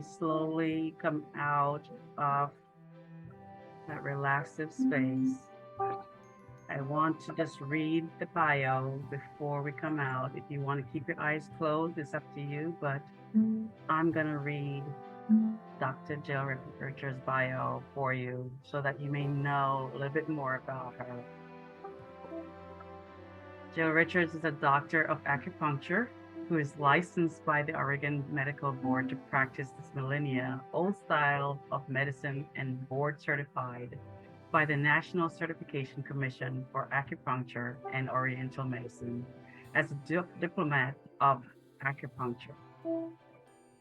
we slowly come out of that relaxive space, I want to just read the bio before we come out. If you want to keep your eyes closed, it's up to you, but I'm going to read Dr. Jill Richards' bio for you so that you may know a little bit more about her. Jill Richards is a doctor of acupuncture who is licensed by the Oregon Medical Board to practice this millennia-old style of medicine and board certified by the National Certification Commission for Acupuncture and Oriental Medicine as a diplomat of acupuncture.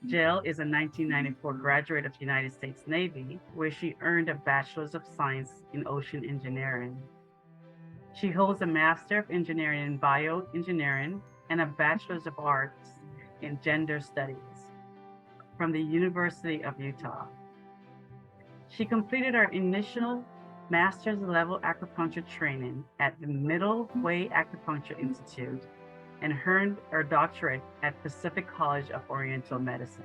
Jill is a 1994 graduate of the United States Navy, where she earned a Bachelor's of Science in Ocean Engineering. She holds a Master of Engineering in Bioengineering and a Bachelor's of Arts in Gender Studies from the University of Utah. She completed her initial master's level acupuncture training at the Middle Way Acupuncture Institute and earned her doctorate at Pacific College of Oriental Medicine.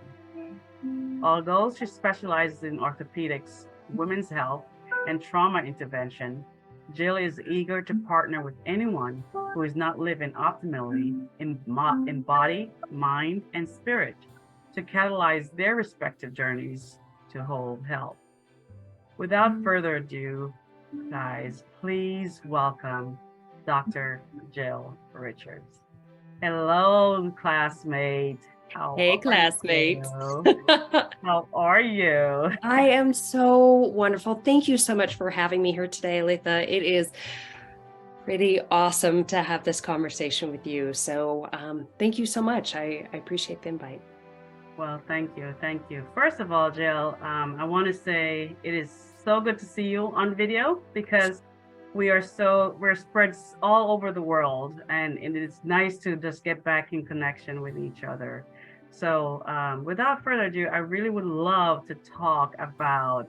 Although she specializes in orthopedics, women's health, and trauma intervention, Jill is eager to partner with anyone who is not living optimally in body, mind, and spirit to catalyze their respective journeys to whole health. Without further ado, guys, please welcome Dr. Jill Richards. Hello, classmate. Hey, classmate. How are you? I am so wonderful. Thank you so much for having me here today, Aletha. It is pretty awesome to have this conversation with you. So thank you so much. I appreciate the invite. Well, thank you. Thank you. First of all, Jill, I want to say it is so good to see you on video because we're spread all over the world, and it is nice to just get back in connection with each other. So without further ado, I really would love to talk about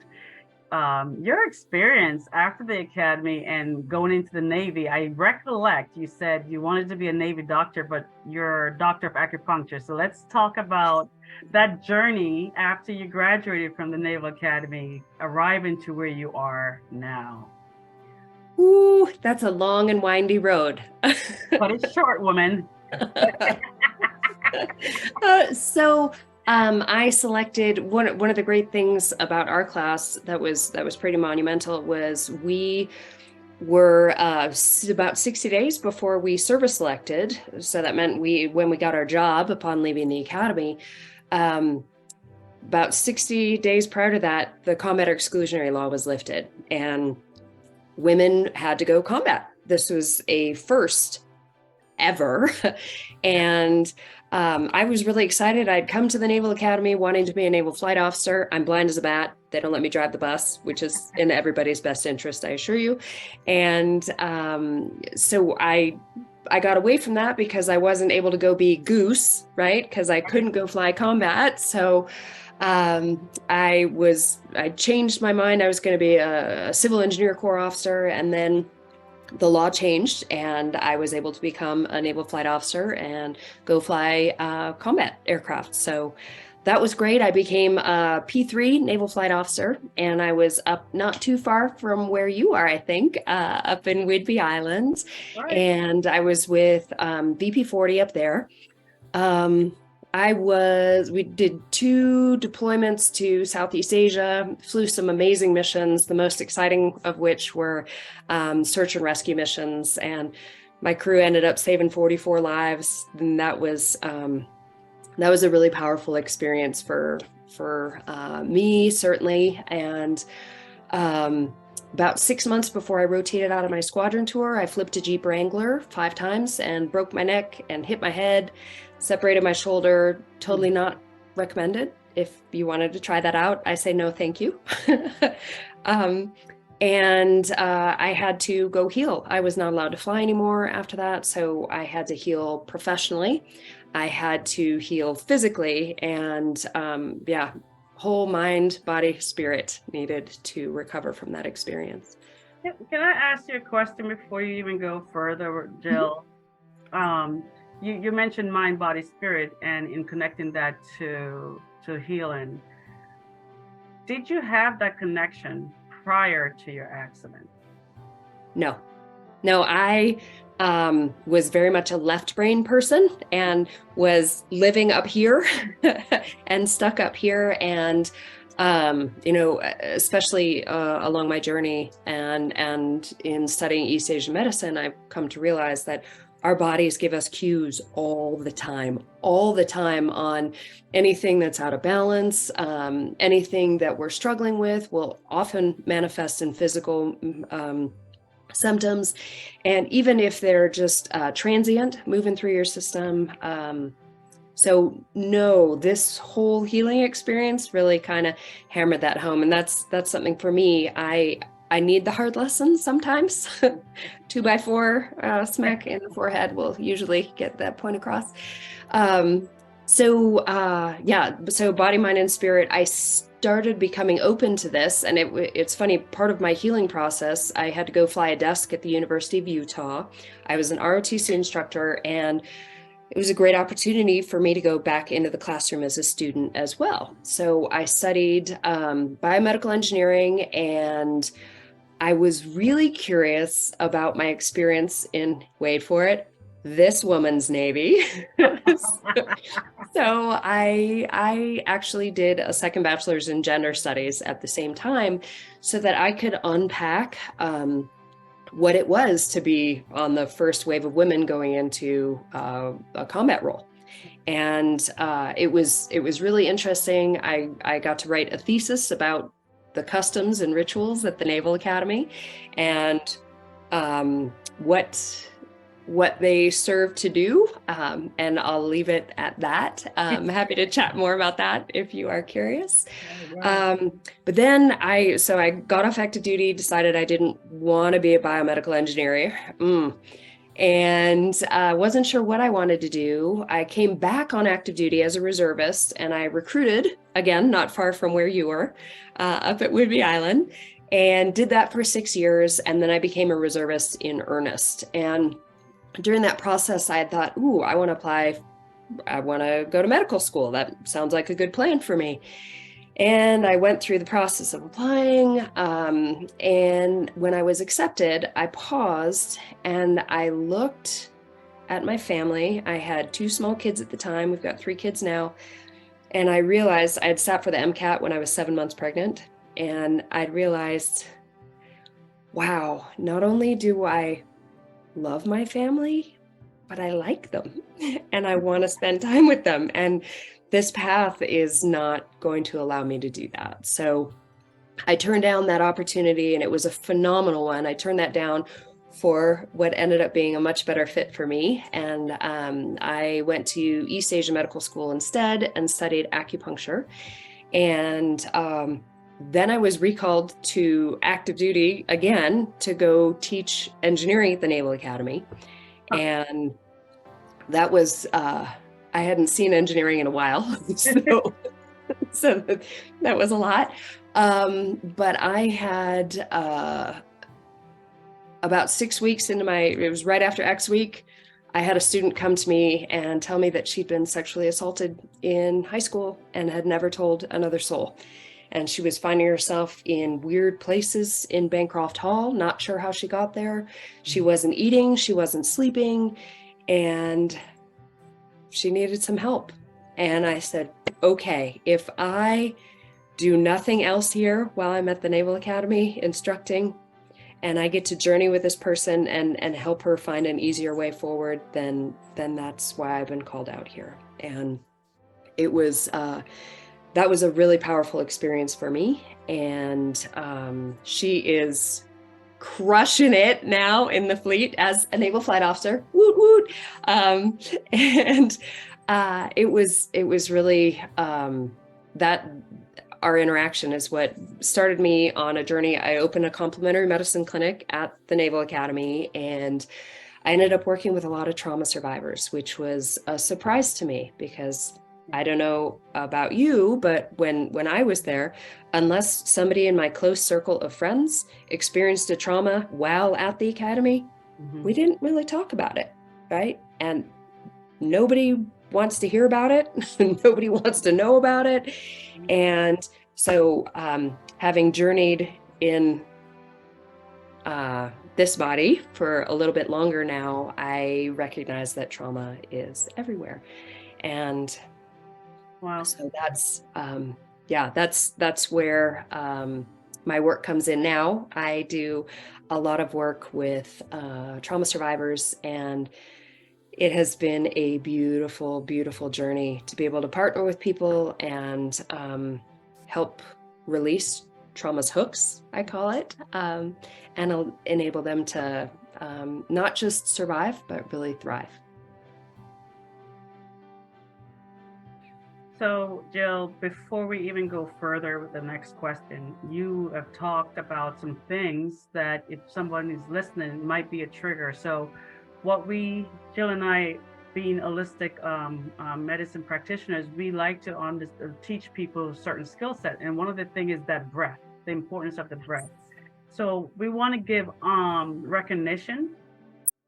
your experience after the academy and going into the Navy. I recollect you said you wanted to be a Navy doctor, but you're a doctor of acupuncture. So let's talk about that journey after you graduated from the Naval Academy, arriving to where you are now. Ooh, that's a long and windy road. But it's short, woman. I selected one of the great things about our class that was pretty monumental was we were about 60 days before we service selected. So that meant when we got our job upon leaving the academy, about 60 days prior to that, the combat exclusionary law was lifted and women had to go combat. This was a first ever. And I was really excited. I'd come to the Naval Academy wanting to be a naval flight officer. I'm blind as a bat. They don't let me drive the bus, which is in everybody's best interest, I assure you. And so I got away from that because I wasn't able to go be goose, right? Because I couldn't go fly combat. So I changed my mind. I was going to be a civil engineer corps officer, and then the law changed and I was able to become a naval flight officer and go fly combat aircraft. So that was great. I became a P3 naval flight officer, and I was up not too far from where you are, I think, up in Whidbey Island. Right. And I was with VP40 up there. We did 2 deployments to Southeast Asia, flew some amazing missions, the most exciting of which were search and rescue missions. And my crew ended up saving 44 lives. And that was a really powerful experience for me, certainly. And about 6 months before I rotated out of my squadron tour, I flipped a Jeep Wrangler 5 times and broke my neck and hit my head, separated my shoulder. Totally not recommended. If you wanted to try that out, I say no, thank you. And I had to go heal. I was not allowed to fly anymore after that, so I had to heal professionally. I had to heal physically, and whole mind, body, spirit needed to recover from that experience. Can I ask you a question before you even go further, Jill? You mentioned mind, body, spirit, and in connecting that to healing. Did you have that connection prior to your accident? No, I was very much a left brain person and was living up here and stuck up here. And, especially along my journey and in studying East Asian medicine, I've come to realize that our bodies give us cues all the time on anything that's out of balance. Anything that we're struggling with will often manifest in physical symptoms. And even if they're just transient, moving through your system. So no, this whole healing experience really kind of hammered that home. And that's something for me. I need the hard lessons sometimes. 2x4 smack in the forehead will usually get that point across. So body, mind, and spirit, I started becoming open to this. And it's funny, part of my healing process, I had to go fly a desk at the University of Utah. I was an ROTC instructor, and it was a great opportunity for me to go back into the classroom as a student as well. So I studied biomedical engineering, and I was really curious about my experience in, wait for it, this woman's Navy. So I actually did a second bachelor's in gender studies at the same time so that I could unpack what it was to be on the first wave of women going into a combat role. And it was really interesting. I got to write a thesis about the customs and rituals at the Naval Academy and what they serve to do. And I'll leave it at that. I'm happy to chat more about that if you are curious. But then I got off active duty, decided I didn't want to be a biomedical engineer. And wasn't sure what I wanted to do. I came back on active duty as a reservist, and I recruited, again, not far from where you were, up at Whidbey Island, and did that for 6 years. And then I became a reservist in earnest. And during that process, I had thought, I want to apply. I want to go to medical school. That sounds like a good plan for me. And I went through the process of applying. And when I was accepted, I paused and I looked at my family. I had 2 small kids at the time. We've got 3 kids now. And I realized I had sat for the MCAT when I was 7 months pregnant. And I realized, wow, not only do I love my family, but I like them and I want to spend time with them. And this path is not going to allow me to do that. So I turned down that opportunity, and it was a phenomenal one. I turned that down for what ended up being a much better fit for me. And I went to East Asia Medical School instead and studied acupuncture. And then I was recalled to active duty again to go teach engineering at the Naval Academy. And that was, I hadn't seen engineering in a while. So that was a lot. But I had about 6 weeks into it was right after X week, I had a student come to me and tell me that she'd been sexually assaulted in high school and had never told another soul. And she was finding herself in weird places in Bancroft Hall, not sure how she got there. She wasn't eating, she wasn't sleeping, and she needed some help. And I said, okay, if I do nothing else here while I'm at the Naval Academy instructing, and I get to journey with this person and help her find an easier way forward, then that's why I've been called out here. And it was, that was a really powerful experience for me. And she is crushing it now in the fleet as a naval flight officer. Woot woot. And it was really that our interaction is what started me on a journey. I opened a complementary medicine clinic at the Naval Academy, and I ended up working with a lot of trauma survivors, which was a surprise to me because I don't know about you, but when I was there, unless somebody in my close circle of friends experienced a trauma while at the academy, we didn't really talk about it, right? And nobody wants to hear about it. Nobody wants to know about it. And So having journeyed in this body for a little bit longer now, I recognize that trauma is everywhere. And Wow. so that's that's where my work comes in now. I do a lot of work with trauma survivors, and it has been a beautiful, beautiful journey to be able to partner with people and help release trauma's hooks, I call it, and enable them to not just survive, but really thrive. So, Jill, before we even go further with the next question, you have talked about some things that if someone is listening might be a trigger. So, what Jill and I, being holistic medicine practitioners, we like to teach people a certain skill set. And one of the things is that breath, the importance of the breath. So, we want to give recognition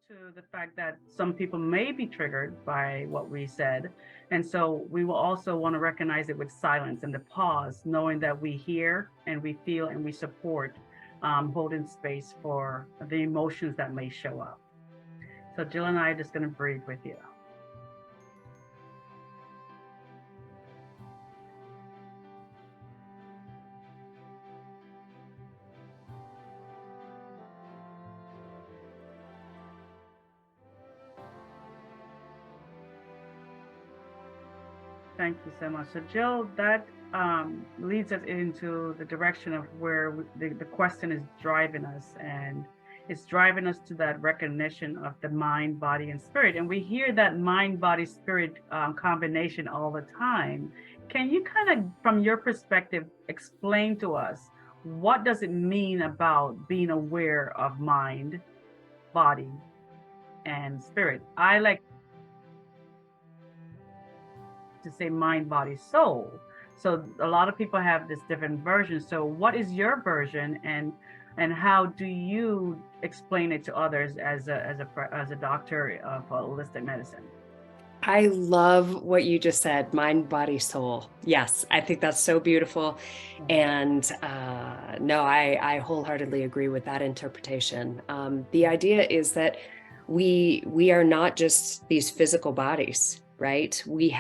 to the fact that some people may be triggered by what we said. And so we will also want to recognize it with silence and the pause, knowing that we hear and we feel and we support, holding space for the emotions that may show up. So Jill and I are just going to breathe with you. Thank you so much. So Jill, that leads us into the direction of where the question is driving us, and it's driving us to that recognition of the mind, body, and spirit. And we hear that mind, body, spirit combination all the time. Can you kind of, from your perspective, explain to us what does it mean about being aware of mind, body, and spirit? I like to say mind, body, soul. So a lot of people have this different version. So what is your version, and how do you explain it to others as a doctor of holistic medicine? I love what you just said, mind, body, soul. Yes, I think that's so beautiful. And no, I wholeheartedly agree with that interpretation. The idea is that we are not just these physical bodies, right? We've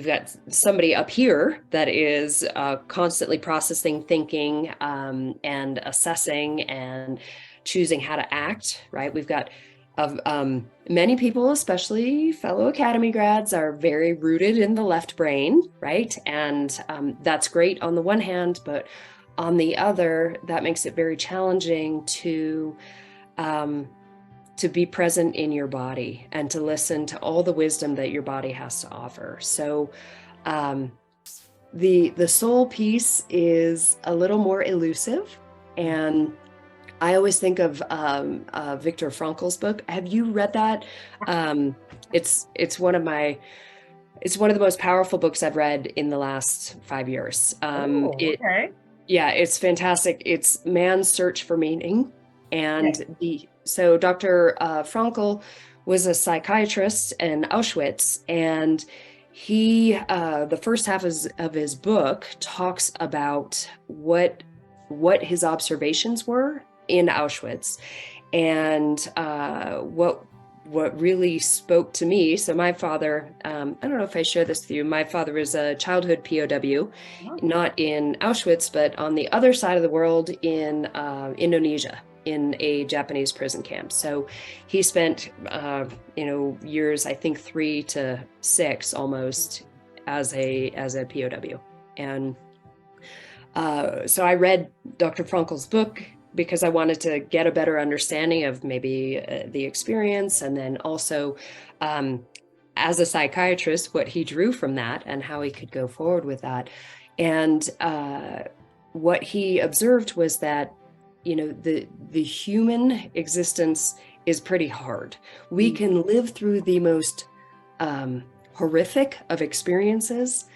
got somebody up here that is constantly processing, thinking, and assessing and choosing how to act, right? We've got many people, especially fellow academy grads, are very rooted in the left brain, right? And that's great on the one hand, but on the other, that makes it very challenging to be present in your body and to listen to all the wisdom that your body has to offer. So the soul piece is a little more elusive, and I always think of Viktor Frankl's book. Have you read that? It's one of the most powerful books I've read in the last 5 years. Okay. Yeah, it's fantastic. It's Man's Search for Meaning. And so Dr. Frankl was a psychiatrist in Auschwitz, and he, the first half of his book talks about what his observations were in Auschwitz, and what really spoke to me. So my father, I don't know if I share this with you, my father was a childhood POW, not in Auschwitz, but on the other side of the world in Indonesia, in a Japanese prison camp. So he spent, years, I think 3 to 6 almost as a POW. And so I read Dr. Frankl's book because I wanted to get a better understanding of maybe the experience, and then also as a psychiatrist, what he drew from that and how he could go forward with that. And what he observed was that, the human existence is pretty hard. We can live through the most horrific of experiences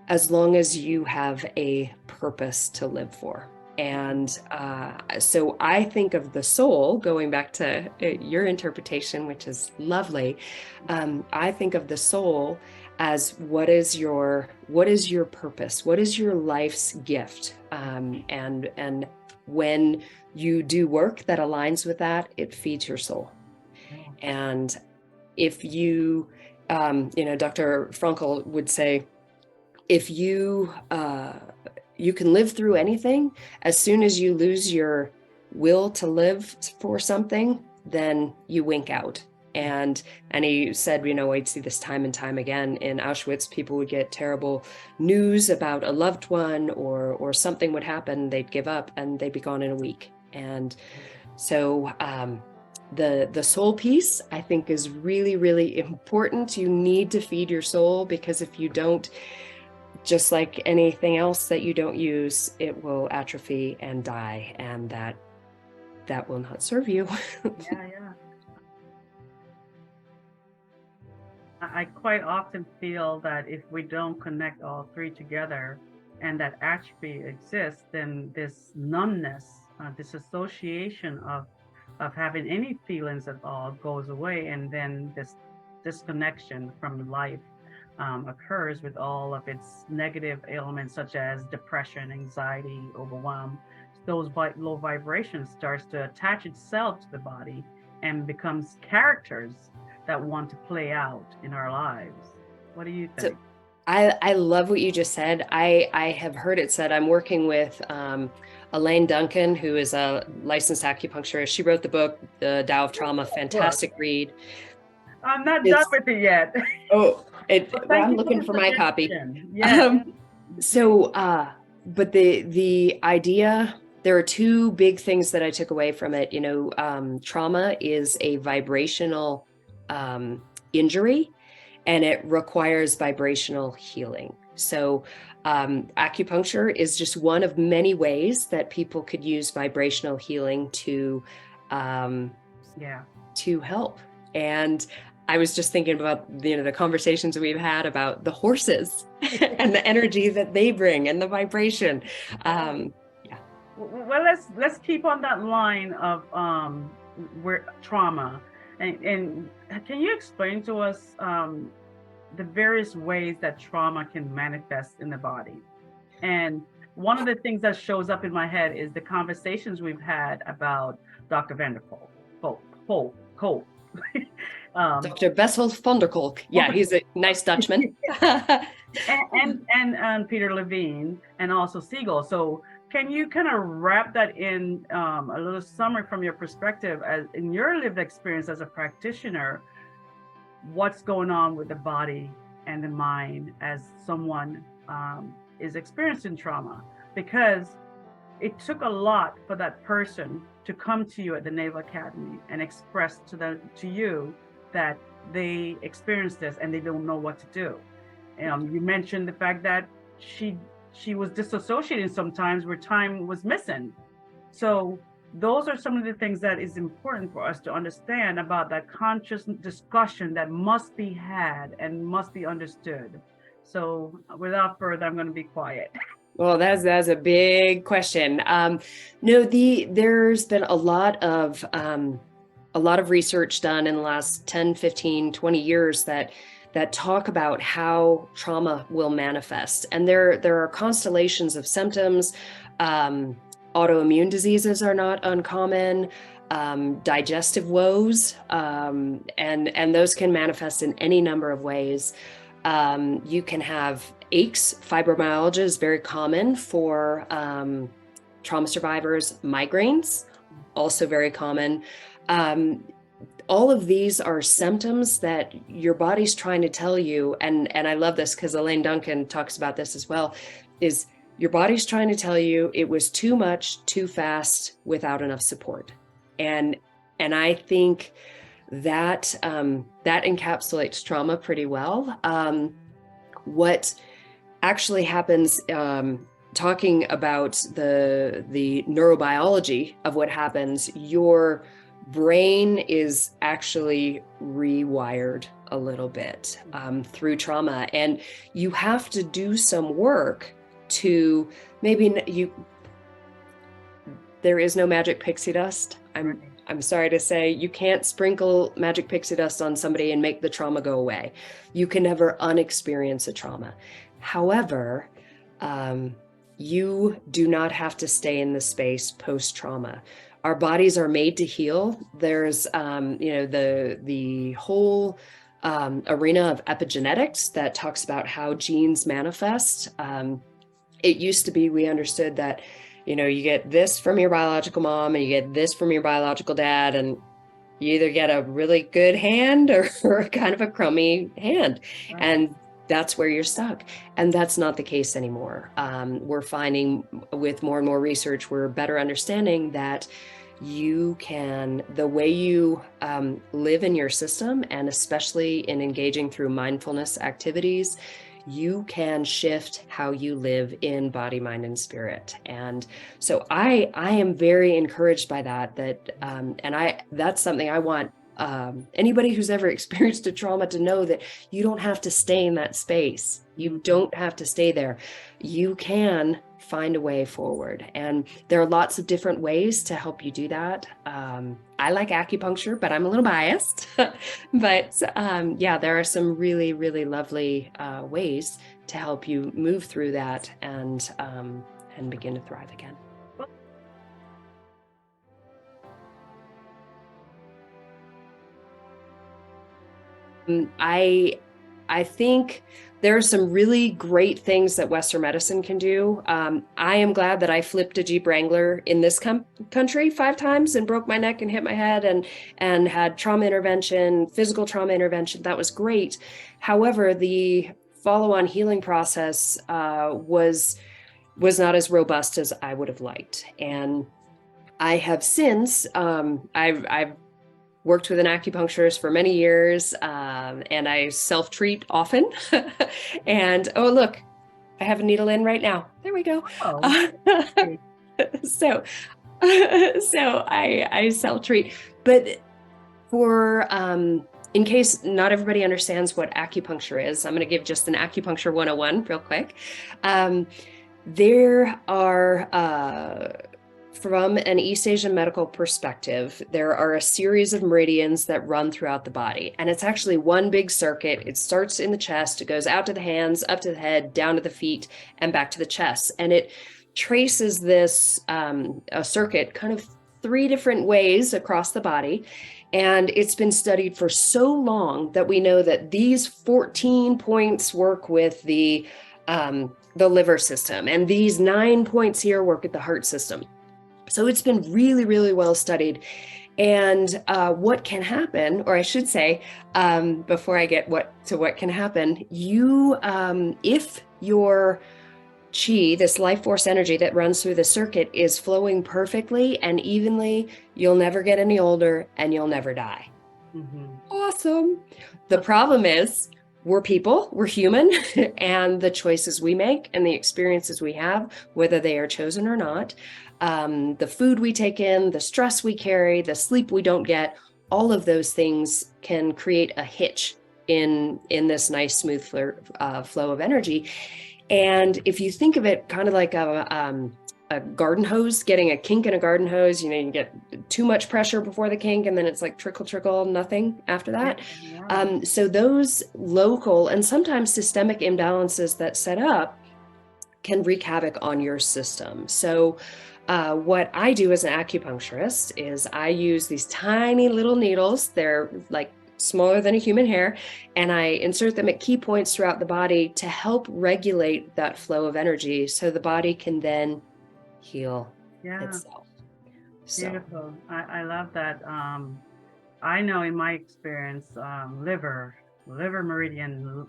as long as you have a purpose to live for. And so I think of the soul, going back to your interpretation, which is lovely. I think of the soul as what is your purpose? What is your life's gift? And when you do work that aligns with that, it feeds your soul. And if you, Dr. Frankl would say, if you can live through anything, as soon as you lose your will to live for something, then you wink out. And he said, I'd see this time and time again in Auschwitz. People would get terrible news about a loved one, or something would happen, they'd give up and they'd be gone in a week. And so the soul piece, I think, is really, really important. You need to feed your soul, because if you don't, just like anything else that you don't use, it will atrophy and die, and that will not serve you. Yeah. I quite often feel that if we don't connect all three together and that atrophy exists, then this numbness, this association of having any feelings at all goes away, and then this disconnection from life occurs with all of its negative ailments, such as depression, anxiety, overwhelm. Those low vibrations starts to attach itself to the body and becomes characters that want to play out in our lives. What do you think? So, I love what you just said. I have heard it said. I'm working with Elaine Duncan, who is a licensed acupuncturist. She wrote the book, The Tao of Trauma. Fantastic read. I'm not done with it yet. Oh, I'm looking for my copy. Yeah. But the idea, there are two big things that I took away from it. Trauma is a vibrational injury, and it requires vibrational healing. So acupuncture is just one of many ways that people could use vibrational healing to help. And I was just thinking about the conversations we've had about the horses and the energy that they bring and the vibration. Well, let's keep on that line of where trauma, and can you explain to us the various ways that trauma can manifest in the body? And one of the things that shows up in my head is the conversations we've had about Dr. Vanderkolk. Dr. Bessel van der Kolk. Yeah, he's a nice Dutchman. and Peter Levine, and also Siegel. So can you kind of wrap that in a little summary from your perspective, as in your lived experience as a practitioner, what's going on with the body and the mind as someone is experiencing trauma? Because it took a lot for that person to come to you at the Naval Academy and express to you that they experienced this and they don't know what to do. You mentioned the fact that she was disassociating sometimes, where time was missing. So those are some of the things that is important for us to understand about that conscious discussion that must be had and must be understood. So without further, I'm going to be quiet. Well, that's a big question. There's been a lot of research done in the last 10, 15, 20 years that talk about how trauma will manifest. And there are constellations of symptoms. Autoimmune diseases are not uncommon, digestive woes, and those can manifest in any number of ways. You can have aches. Fibromyalgia is very common for trauma survivors. Migraines, also very common. All of these are symptoms that your body's trying to tell you, and I love this because Elaine Duncan talks about this as well, is your body's trying to tell you it was too much, too fast, without enough support. And I think that that encapsulates trauma pretty well. What actually happens, talking about the neurobiology of what happens, your brain is actually rewired a little bit through trauma, and you have to do some work to there is no magic pixie dust. I'm sorry to say, you can't sprinkle magic pixie dust on somebody and make the trauma go away. You can never unexperience a trauma. However, you do not have to stay in the space post-trauma. Our bodies are made to heal. There's, the whole arena of epigenetics that talks about how genes manifest. It used to be, we understood that, you get this from your biological mom and you get this from your biological dad, and you either get a really good hand or kind of a crummy hand. Right. And that's where you're stuck. And that's not the case anymore. We're finding with more and more research, we're better understanding that the way you live in your system, and especially in engaging through mindfulness activities, you can shift how you live in body, mind, and spirit. And so I am very encouraged by that, that's something I want anybody who's ever experienced a trauma to know, that you don't have to stay in that space. You don't have to stay there. You can find a way forward. And there are lots of different ways to help you do that. I like acupuncture, but I'm a little biased. But there are some really, really lovely ways to help you move through that and begin to thrive again. I think there are some really great things that Western medicine can do. I am glad that I flipped a Jeep Wrangler in this country 5 times and broke my neck and hit my head and had trauma intervention, physical trauma intervention. That was great. However, the follow-on healing process was not as robust as I would have liked. And I have since, I've worked with an acupuncturist for many years, and I self-treat often. And oh, look, I have a needle in right now. There we go. Oh. So I self-treat. But for in case not everybody understands what acupuncture is, I'm going to give just an acupuncture 101 real quick. There are from an East Asian medical perspective, there are a series of meridians that run throughout the body. And it's actually one big circuit. It starts in the chest, it goes out to the hands, up to the head, down to the feet, and back to the chest. And it traces this a circuit kind of 3 different ways across the body. And it's been studied for so long that we know that these 14 points work with the liver system, and these 9 points here work at the heart system. So it's been really, really well studied. And what can happen, or I should say, before I get what can happen, you, if your chi, this life force energy that runs through the circuit, is flowing perfectly and evenly, you'll never get any older and you'll never die. Mm-hmm. Awesome. The problem is, we're people, we're human, and the choices we make and the experiences we have, whether they are chosen or not, the food we take in, the stress we carry, the sleep we don't get, all of those things can create a hitch in this nice, smooth flow of energy. And if you think of it kind of like a garden hose, getting a kink in a garden hose, you get too much pressure before the kink, and then it's like trickle, trickle, nothing after that. Yeah. So those local and sometimes systemic imbalances that set up can wreak havoc on your system. So what I do as an acupuncturist is I use these tiny little needles. They're like smaller than a human hair, and I insert them at key points throughout the body to help regulate that flow of energy so the body can then heal itself. So. Beautiful. I love that. I know in my experience, liver meridian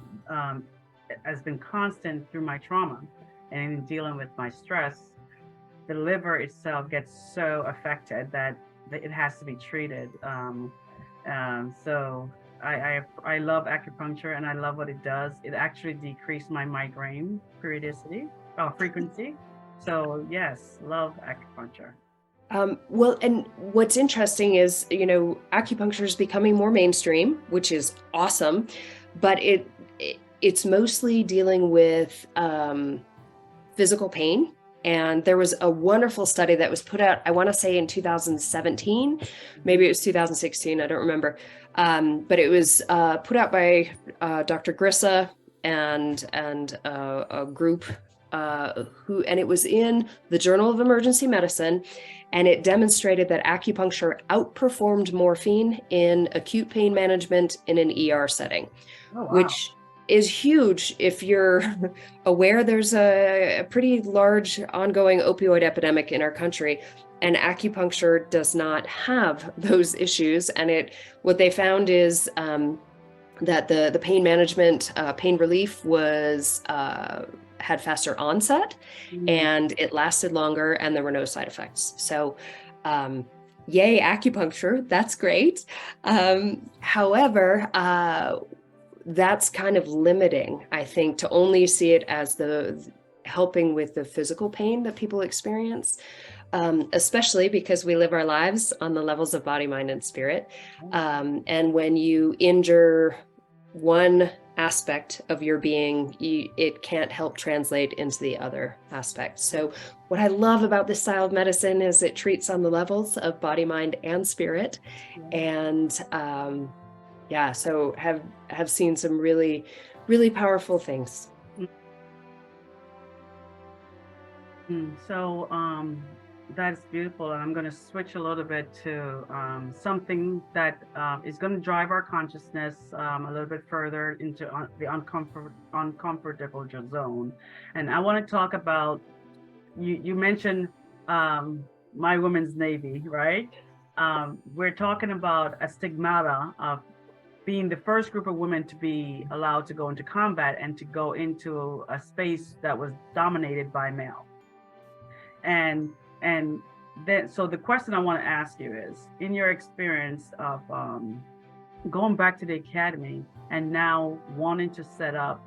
has been constant through my trauma and in dealing with my stress. The liver itself gets so affected that it has to be treated. So I love acupuncture, and I love what it does. It actually decreased my migraine frequency. So yes, love acupuncture. Well, and what's interesting is, acupuncture is becoming more mainstream, which is awesome, but it's mostly dealing with physical pain And there was a wonderful study that was put out, I want to say in 2017, maybe it was 2016, I don't remember. But it was put out by Dr. Grissa and a group and it was in the Journal of Emergency Medicine, and it demonstrated that acupuncture outperformed morphine in acute pain management in an ER setting, Oh, wow. which is huge. If you're aware, there's a pretty large ongoing opioid epidemic in our country, and acupuncture does not have those issues. And what they found is that the pain management, pain relief was had faster onset, and it lasted longer, and there were no side effects. So yay, acupuncture, that's great. However, that's kind of limiting, I think, to only see it as the helping with the physical pain that people experience, especially because we live our lives on the levels of body, mind, and spirit. And when you injure one aspect of your being, it can't help translate into the other aspect. So what I love about this style of medicine is it treats on the levels of body, mind, and spirit. And yeah, so have seen some really, really powerful things. So that's beautiful, and I'm going to switch a little bit to something that is going to drive our consciousness a little bit further into the uncomfortable zone. And I want to talk about, you mentioned my women's Navy, right? We're talking about a stigmata of being the first group of women to be allowed to go into combat and to go into a space that was dominated by male. And then, so the question I want to ask you is, in your experience of going back to the academy and now wanting to set up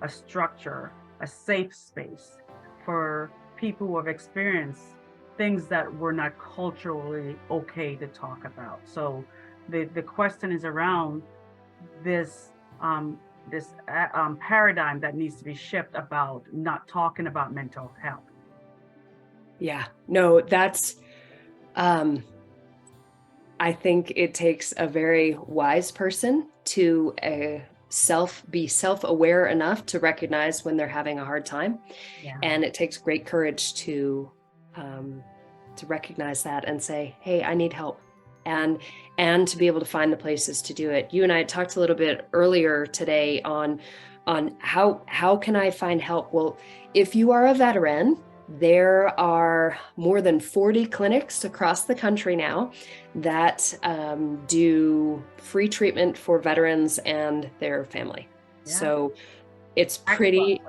a structure, a safe space for people who have experienced things that were not culturally okay to talk about. So the question is around this paradigm that needs to be shifted about not talking about mental health. Yeah, no, that's, I think it takes a very wise person to be self-aware enough to recognize when they're having a hard time. And it takes great courage to recognize that and say, hey, I need help. And to be able to find the places to do it. You and I talked a little bit earlier today on how can I find help? Well, if you are a veteran, there are more than 40 clinics across the country now that do free treatment for veterans and their family. Yeah. So it's pretty,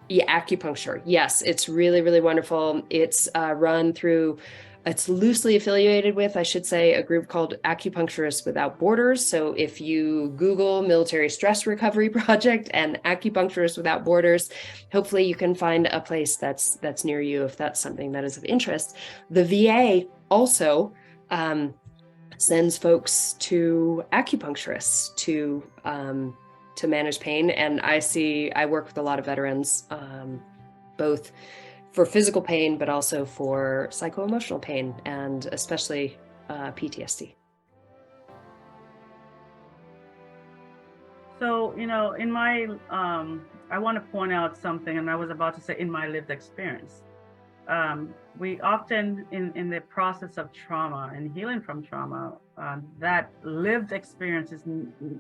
acupuncture. Yes, it's really, really wonderful. It's run through, it's loosely affiliated with, I should say, a group called Acupuncturists Without Borders. So if you Google Military Stress Recovery Project and Acupuncturists Without Borders, hopefully you can find a place that's near you if that's something that is of interest. The VA also sends folks to acupuncturists to manage pain. And I work with a lot of veterans, both for physical pain, but also for psycho-emotional pain, and especially PTSD. So, in my, I want to point out something, and I was about to say in my lived experience. We often, in the process of trauma and healing from trauma, that lived experience is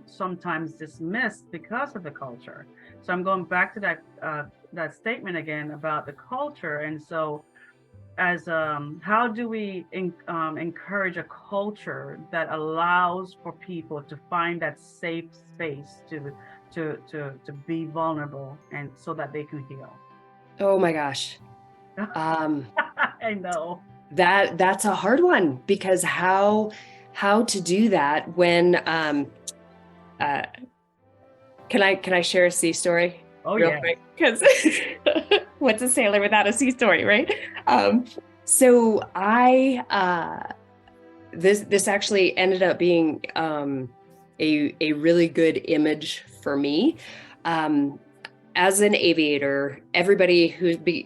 sometimes dismissed because of the culture. So I'm going back to that statement again about the culture. And so as how do we encourage a culture that allows for people to find that safe space to be vulnerable, and so that they can heal? Oh my gosh. I know that's a hard one, because how to do that when can I share a sea story? Oh, real yeah. quick? Because what's a sailor without a sea story, right? So I this actually ended up being a really good image for me. as an aviator, everybody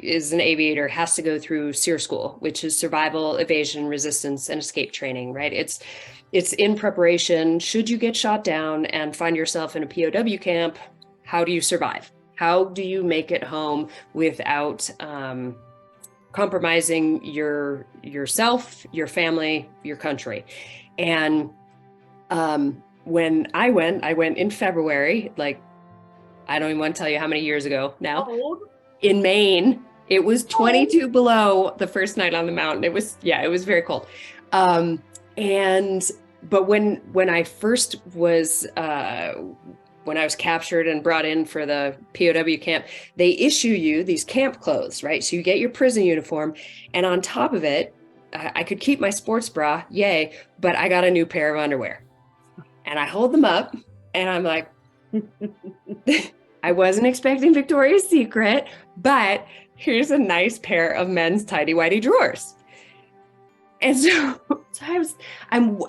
is an aviator has to go through SEER school, which is survival, evasion, resistance, and escape training, right? It's in preparation. Should you get shot down and find yourself in a POW camp, how do you survive? How do you make it home without compromising yourself, your family, your country? And when I went in February, like, I don't even want to tell you how many years ago now. Cold. In Maine, it was 22 below the first night on the mountain. It was very cold. But when I first was when I was captured and brought in for the POW camp, they issue you these camp clothes, right? So you get your prison uniform, and on top of it, I could keep my sports bra, yay, but I got a new pair of underwear. And I hold them up, and I'm like, I wasn't expecting Victoria's Secret, but here's a nice pair of men's tighty-whitey drawers. And so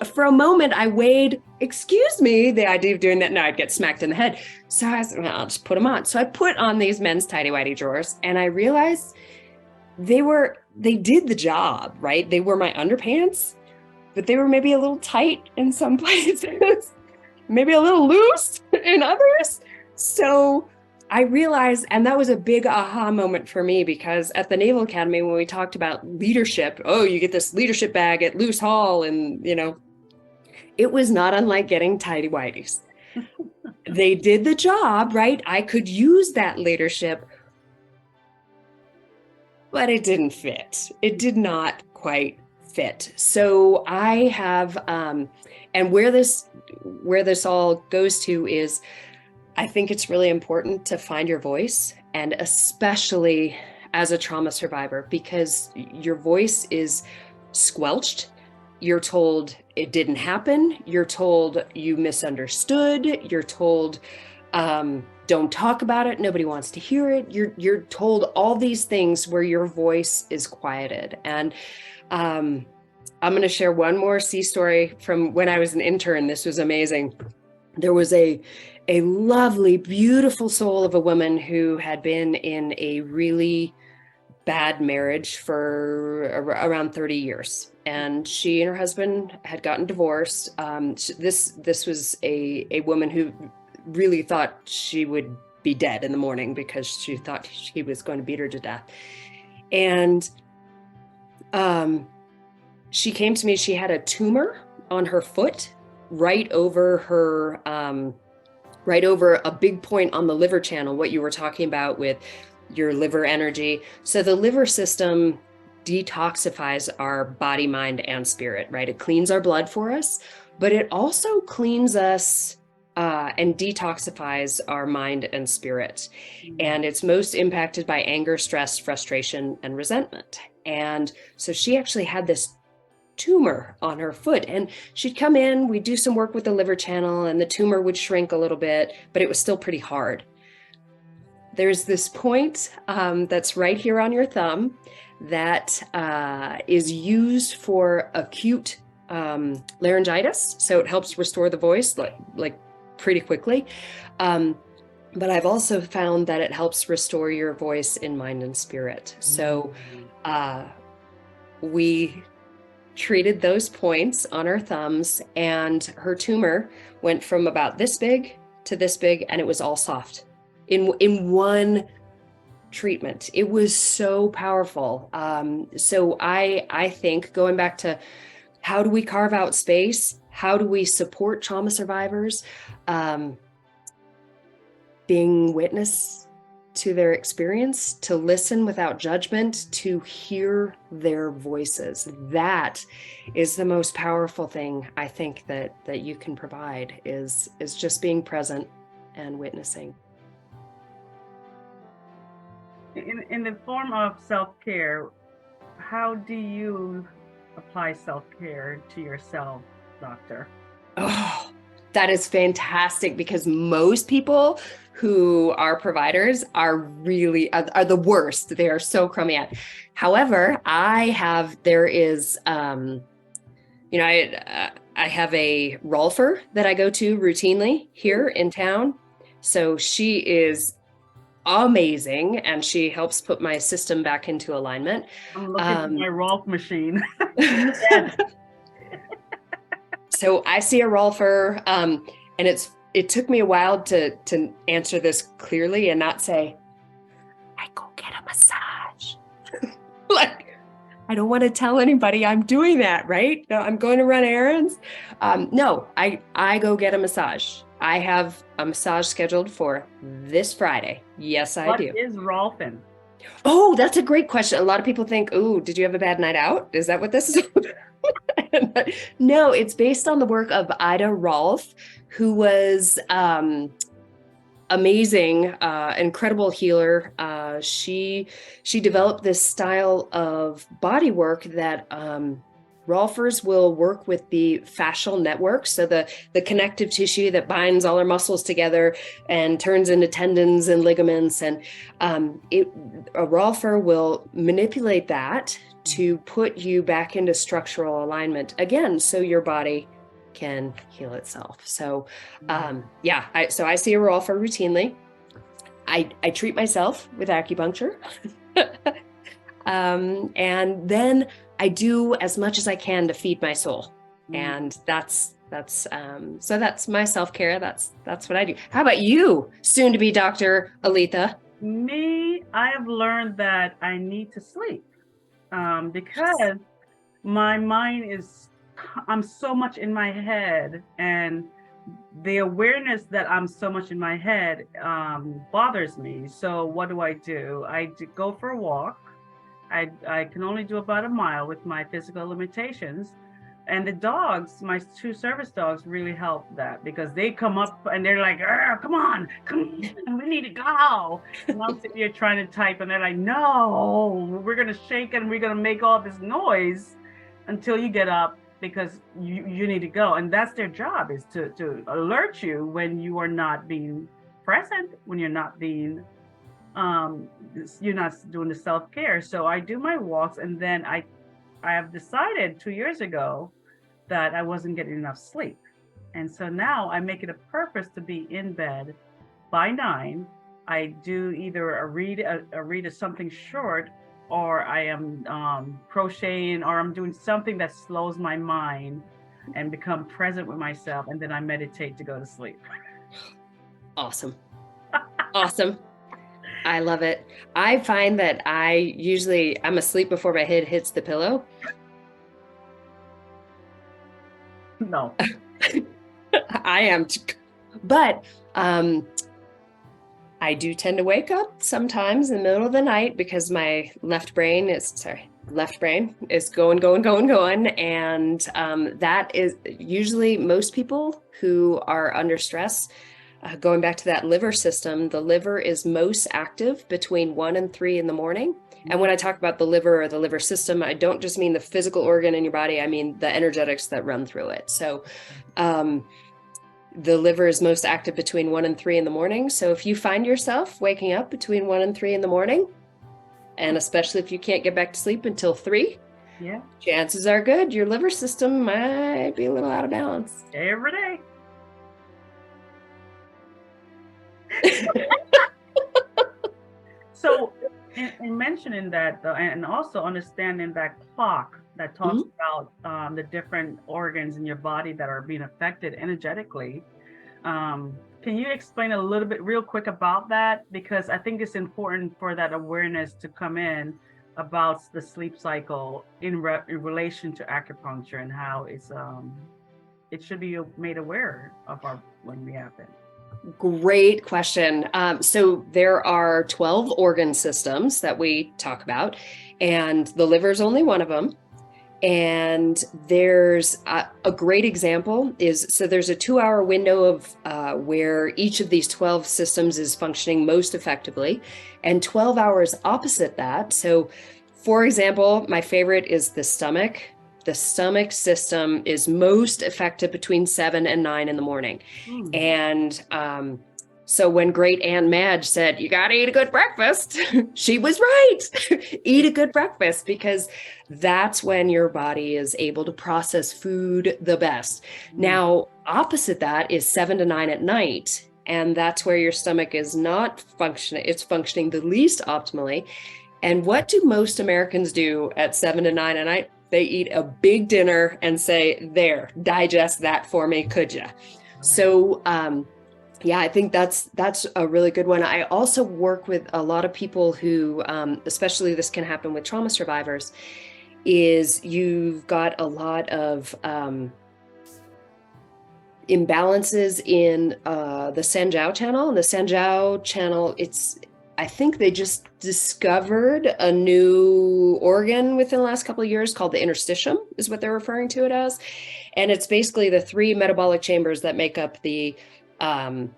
for a moment, I weighed, excuse me, the idea of doing that. No, I'd get smacked in the head. So I was, well, I'll just put them on. So I put on these men's tighty-whitey drawers, and I realized they did the job, right? They were my underpants, but they were maybe a little tight in some places, maybe a little loose in others. So I realized, and that was a big aha moment for me, because at the Naval Academy, when we talked about leadership, oh, you get this leadership bag at Loose Hall, and, it was not unlike getting tighty-whities. They did the job, right? I could use that leadership, but it didn't fit. It did not quite fit. So I have, and where this all goes to is, I think it's really important to find your voice, and especially as a trauma survivor, because your voice is squelched. You're told it didn't happen. You're told you misunderstood. You're told, don't talk about it. Nobody wants to hear it. You're told all these things where your voice is quieted. And I'm going to share one more sea story from when I was an intern. This was amazing. There was a lovely, beautiful soul of a woman who had been in a really bad marriage for around 30 years. And she and her husband had gotten divorced. This was a woman who really thought she would be dead in the morning, because she thought he was going to beat her to death. And she came to me. She had a tumor on her foot, right over a big point on the liver channel, what you were talking about with your liver energy. So the liver system detoxifies our body, mind, and spirit, right? It cleans our blood for us, but it also cleans us and detoxifies our mind and spirit. And it's most impacted by anger, stress, frustration, and resentment. And so she actually had this tumor on her foot, and she'd come in, we'd do some work with the liver channel, and the tumor would shrink a little bit, but it was still pretty hard. There's this point that's right here on your thumb that is used for acute laryngitis. So it helps restore the voice like pretty quickly. But I've also found that it helps restore your voice in mind and spirit. So we treated those points on our thumbs, and her tumor went from about this big to this big, and it was all soft in one treatment. It was so powerful. So I think, going back to how do we carve out space? How do we support trauma survivors? Being witness to their experience, to listen without judgment, to hear their voices. That is the most powerful thing I think that you can provide, is just being present and witnessing. In the form of self-care, how do you apply self-care to yourself, doctor? Oh, that is fantastic, because most people who are providers are really are the worst. They are so crummy at. However, I have a Rolfer that I go to routinely here in town. So she is amazing, and she helps put my system back into alignment. I'm looking for my Rolf machine. Yes. So I see a Rolfer, and it took me a while to answer this clearly and not say, I go get a massage. Like, I don't want to tell anybody I'm doing that, right? No, I'm going to run errands. No, I go get a massage. I have a massage scheduled for this Friday. Yes, I do. What is Rolfing? Oh, that's a great question. A lot of people think, oh, did you have a bad night out? Is that what this is? No, it's based on the work of Ida Rolf, who was amazing, incredible healer. She developed this style of body work that Rolfers will work with the fascial network, so the connective tissue that binds all our muscles together and turns into tendons and ligaments. And a Rolfer will manipulate that to put you back into structural alignment again, so your body can heal itself. So so I see a Rolfer routinely. I treat myself with acupuncture. And then I do as much as I can to feed my soul. And that's my self-care. That's what I do. How about you, soon to be Dr. Aletha? Me, I have learned that I need to sleep because my mind I'm so much in my head, and the awareness that I'm so much in my head bothers me. So what do? I go for a walk. I can only do about a mile with my physical limitations. And the dogs, my 2 service dogs, really help that, because they come up and they're like, come on, we need to go. And I'm sitting here trying to type, and they're like, no, we're going to shake and we're going to make all this noise until you get up, because you need to go. And that's their job, is to alert you when you are not being present, when you're not being you're not doing the self-care. So I do my walks, and then I have decided 2 years ago that I wasn't getting enough sleep. And so now I make it a purpose to be in bed by 9. I do either a read of something short, or I am crocheting, or I'm doing something that slows my mind and become present with myself. And then I meditate to go to sleep. Awesome. Awesome. I love it. I find that I'm asleep before my head hits the pillow. No. I am. But I do tend to wake up sometimes in the middle of the night, because my left brain is going. And that is usually most people who are under stress. Going back to that liver system, the liver is most active between 1 and 3 in the morning. And when I talk about the liver or the liver system, I don't just mean the physical organ in your body, I mean the energetics that run through it. So the liver is most active between 1 and 3 in the morning. So if you find yourself waking up between 1 and 3 in the morning, and especially if you can't get back to sleep until 3, chances are good your liver system might be a little out of balance. Every day. So in mentioning that, and also understanding that clock that talks about the different organs in your body that are being affected energetically, can you explain a little bit real quick about that? Because I think it's important for that awareness to come in about the sleep cycle in relation to acupuncture, and how it should be made aware of when we happen. Great question. So there are 12 organ systems that we talk about, and the liver is only one of them. And there's a great example so there's a 2-hour window of where each of these 12 systems is functioning most effectively, and 12 hours opposite that. So for example, my favorite is the stomach. The stomach system is most effective between 7 and 9 in the morning. And so when great Aunt Madge said, you got to eat a good breakfast, she was right. Eat a good breakfast, because that's when your body is able to process food the best. Now, opposite that is 7 to 9 at night. And that's where your stomach is not functioning. It's functioning the least optimally. And what do most Americans do at 7 to 9 at night? They eat a big dinner and say, there, digest that for me, could ya? So, yeah, I think that's a really good one. I also work with a lot of people who, especially this can happen with trauma survivors, is you've got a lot of imbalances in the Sanjiao channel. And the Sanjiao channel, I think they just discovered a new organ within the last couple of years called the interstitium, is what they're referring to it as. And it's basically the 3 metabolic chambers that make up the Sanjiao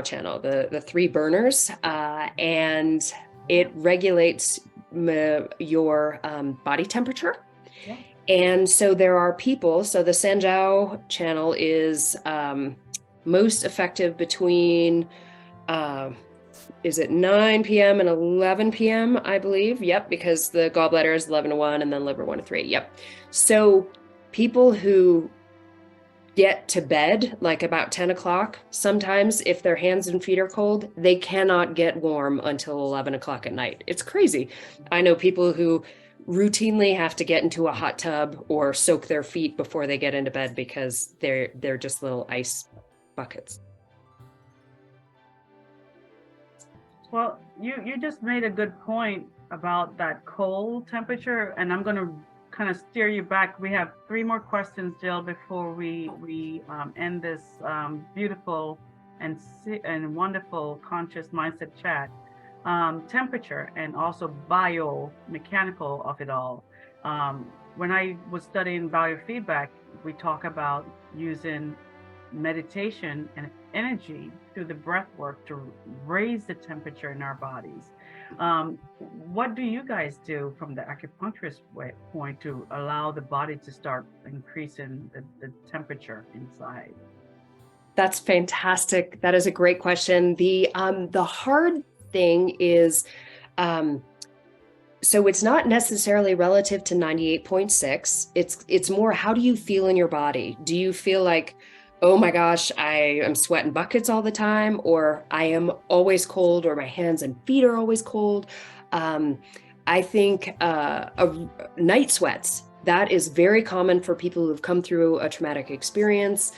channel, the 3 burners, and it regulates your body temperature. Yeah. And so there are people, so the Sanjiao channel is most effective between, is it 9 p.m. and 11 p.m., I believe? Yep, because the gallbladder is 11 to 1 and then liver 1 to 3. Yep. So people who get to bed like about 10 o'clock, sometimes if their hands and feet are cold, they cannot get warm until 11 o'clock at night. It's crazy. I know people who routinely have to get into a hot tub or soak their feet before they get into bed because they're just little ice buckets. Well, you just made a good point about that cold temperature, and I'm going to kind of steer you back. We have 3 more questions, Jill, before we end this beautiful and wonderful conscious mindset chat. Temperature and also biomechanical of it all. When I was studying biofeedback, we talk about using meditation and energy through the breath work to raise the temperature in our bodies. What do you guys do from the acupuncturist point to allow the body to start increasing the temperature inside? That's fantastic. That is a great question. The hard thing is, so it's not necessarily relative to 98.6. It's more, how do you feel in your body? Do you feel like, oh my gosh, I am sweating buckets all the time, or I am always cold, or my hands and feet are always cold? I think night sweats, that is very common for people who've come through a traumatic experience.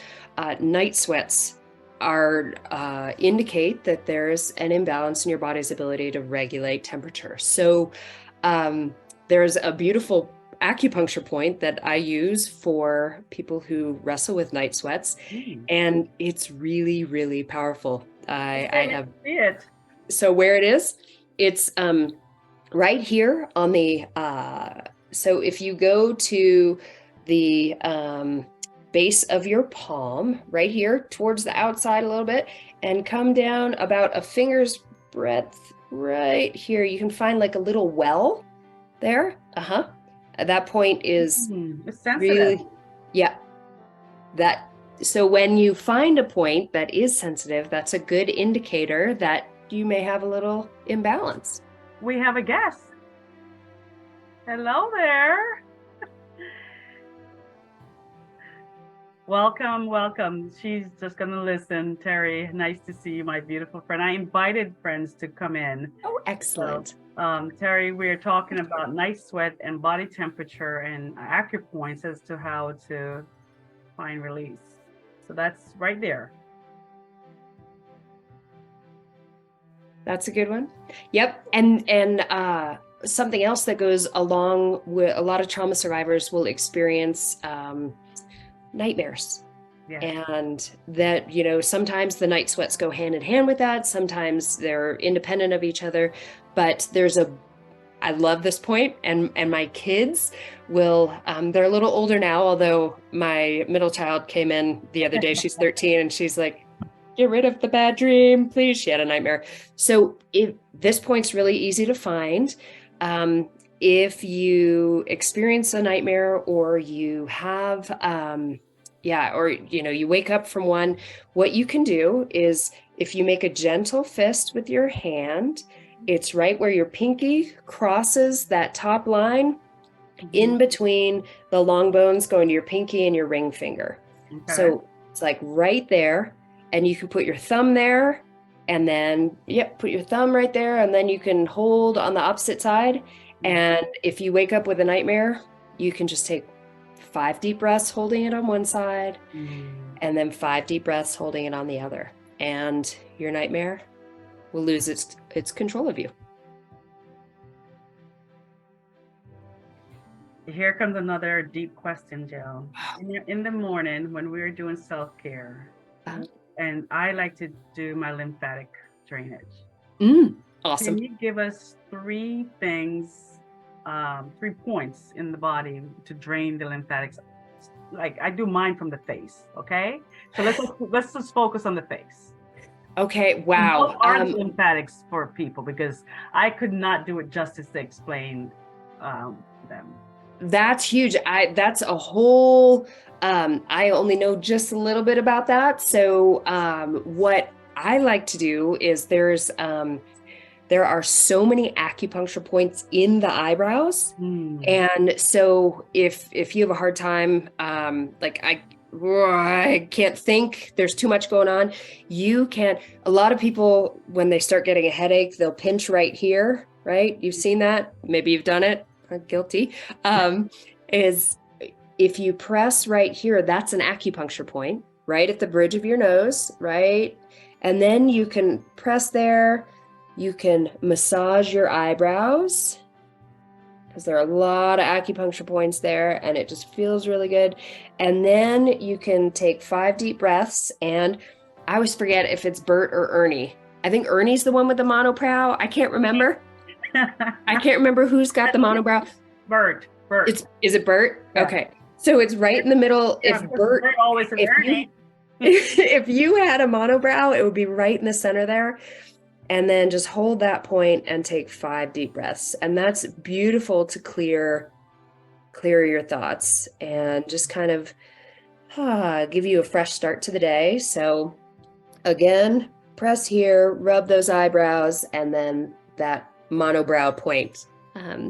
Night sweats indicate that there's an imbalance in your body's ability to regulate temperature. So there's a beautiful acupuncture point that I use for people who wrestle with night sweats, and it's really, really powerful. I have it. So where it is, it's right here on the so if you go to the base of your palm, right here towards the outside a little bit, and come down about a finger's breadth right here, you can find like a little well there. At that point is it's sensitive. Really, yeah. So when you find a point that is sensitive, that's a good indicator that you may have a little imbalance. We have a guest. Hello there. Welcome. She's just going to listen. Terry, nice to see you, my beautiful friend. I invited friends to come in. Oh, excellent. So, Terry, we're talking about night sweat and body temperature and acupoints as to how to find release. So that's right there. That's a good one. Yep. And something else that goes along with a lot of trauma survivors will experience nightmares. Yeah. And that, sometimes the night sweats go hand in hand with that. Sometimes they're independent of each other, but I love this point, and my kids will, they're a little older now, although my middle child came in the other day, she's 13, and she's like, get rid of the bad dream, please. She had a nightmare. So this point's really easy to find. If you experience a nightmare, or you have, you wake up from one, what you can do is, if you make a gentle fist with your hand, it's right where your pinky crosses that top line, in between the long bones going to your pinky and your ring finger. Okay. So it's like right there. and you can put your thumb there, and then, yep, put your thumb right there, and then you can hold on the opposite side. And if you wake up with a nightmare, you can just take 5 deep breaths holding it on one side, and then 5 deep breaths holding it on the other. And your nightmare will lose its control of you. Here comes another deep question, Jill. In the morning when we're doing self-care, and I like to do my lymphatic drainage. Awesome. Can you give us 3 things, 3 points in the body to drain the lymphatics? Like I do mine from the face, okay? So let's just focus on the face. Okay, wow. What are the lymphatics for people? Because I could not do it justice to explain them. That's huge. That's a whole, I only know just a little bit about that. So what I like to do is there are so many acupuncture points in the eyebrows. And so if you have a hard time, like I can't think, there's too much going on, a lot of people, when they start getting a headache, they'll pinch right here, right? You've seen that, maybe you've done it. Guilty. Is if you press right here, that's an acupuncture point, right at the bridge of your nose, right? And then you can press there, you can massage your eyebrows, because there are a lot of acupuncture points there, and it just feels really good. And then you can take 5 deep breaths, and I always forget if it's Bert or Ernie. I think Ernie's the one with the monobrow. I can't remember. I can't remember who's got the monobrow. Bert. Is it Bert? Yeah. Okay. So it's right in the middle. Yeah, Bert always says Ernie. If you had a monobrow, it would be right in the center there. And then just hold that point and take 5 deep breaths. And that's beautiful to clear your thoughts and just kind of give you a fresh start to the day. So again, press here, rub those eyebrows, and then that monobrow point.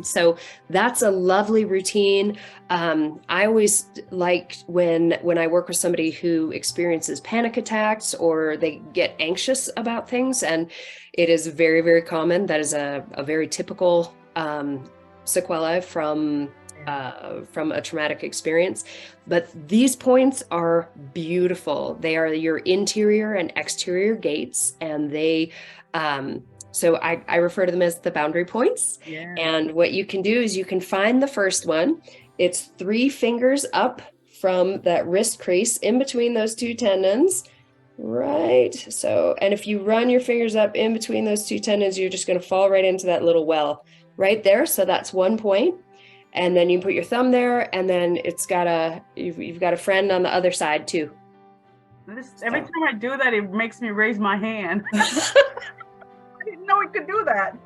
So that's a lovely routine. I always like when I work with somebody who experiences panic attacks or they get anxious about things, and it is very, very common. That is a very typical sequela from a traumatic experience. But these points are beautiful. They are your interior and exterior gates, and they so I refer to them as the boundary points. Yeah. And what you can do is you can find the first one. It's 3 fingers up from that wrist crease in between those 2 tendons, right? So, and if you run your fingers up in between those 2 tendons, you're just going to fall right into that little well right there. So that's 1 point. And then you put your thumb there, and then you've got a friend on the other side too. Every time I do that, it makes me raise my hand. I didn't know it could do that.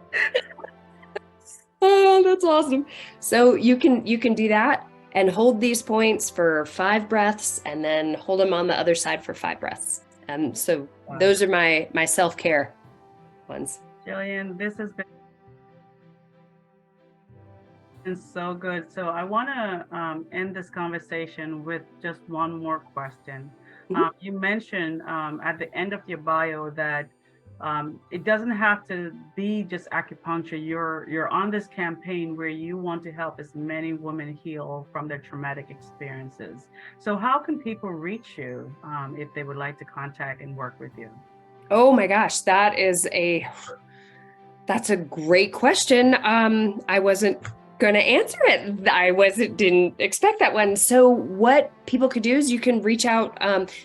Oh, that's awesome. So you can do that and hold these points for 5 breaths, and then hold them on the other side for 5 breaths. And so those are my self-care ones. Gillian, this has been so good. So I want to end this conversation with just one more question. You mentioned at the end of your bio that it doesn't have to be just acupuncture. You're on this campaign where you want to help as many women heal from their traumatic experiences. So how can people reach you if they would like to contact and work with you? Oh my gosh, that's a great question. I wasn't going to answer it. Didn't expect that one. So what people could do is you can reach out.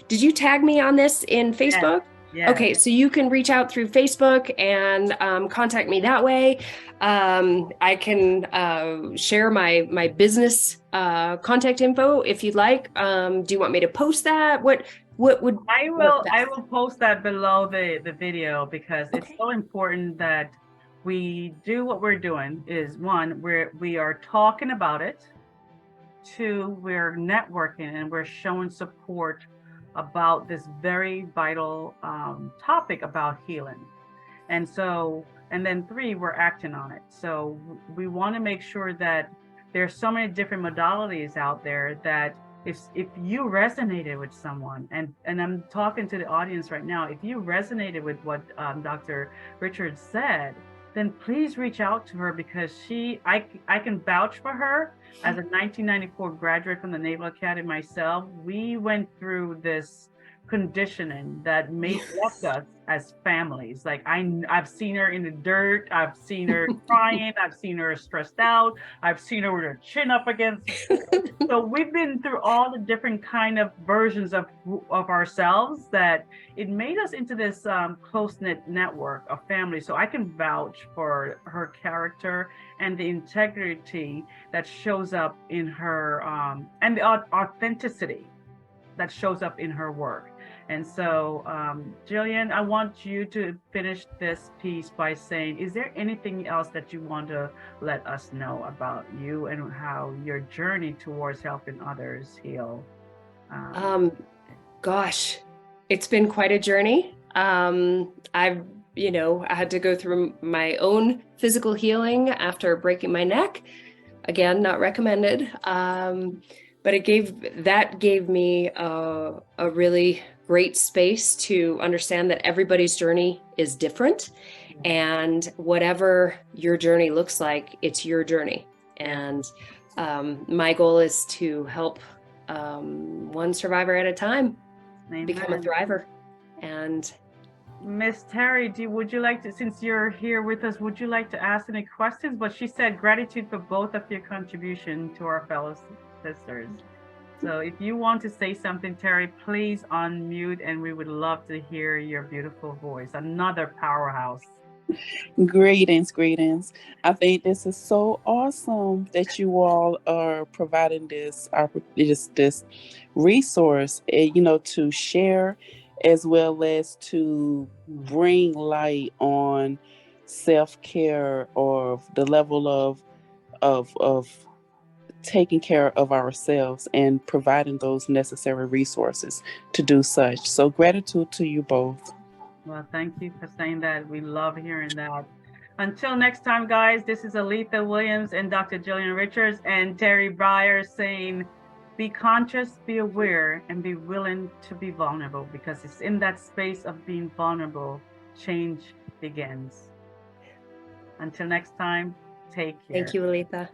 Did you tag me on this in Facebook? Yeah. Okay, so you can reach out through Facebook and contact me that way. I can share my business contact info if you'd like. Do you want me to post that? What would I will post that below the video, because it's so important that we do what we're doing. Is 1, we are talking about it. 2, we're networking and we're showing support about this very vital topic about healing. And then 3, we're acting on it. So we want to make sure that there's so many different modalities out there that if you resonated with someone, and I'm talking to the audience right now, if you resonated with what Dr. Richards said, then please reach out to her, because I can vouch for her. As a 1994 graduate from the Naval Academy myself, we went through this conditioning that left us as families. Like I've seen her in the dirt, I've seen her crying, I've seen her stressed out, I've seen her with her chin up against the floor. So we've been through all the different kind of versions of ourselves, that it made us into this close-knit network of family. So I can vouch for her character and the integrity that shows up in her, and the authenticity that shows up in her work. And so, Gillian, I want you to finish this piece by saying, is there anything else that you want to let us know about you and how your journey towards helping others heal? Gosh, it's been quite a journey. I had to go through my own physical healing after breaking my neck. Again, not recommended. But it gave me a really great space to understand that everybody's journey is different, and whatever your journey looks like, it's your journey. And my goal is to help one survivor at a time become a thriver. And Miss Terry, would you like to, since you're here with us, would you like to ask any questions? But she said gratitude for both of your contribution to our fellow sisters. So if you want to say something, Terry, please unmute, and we would love to hear your beautiful voice. Another powerhouse. Greetings, greetings. I think this is so awesome that you all are providing this resource, to share, as well as to bring light on self-care, or the level of taking care of ourselves and providing those necessary resources to do such. So gratitude to you both. Well, thank you for saying that. We love hearing that. Until next time, guys, this is Aletha Williams and Dr. Gillian Richards and Terry Breyer saying, be conscious, be aware, and be willing to be vulnerable, because it's in that space of being vulnerable, change begins. Until next time, take care. Thank you, Aletha.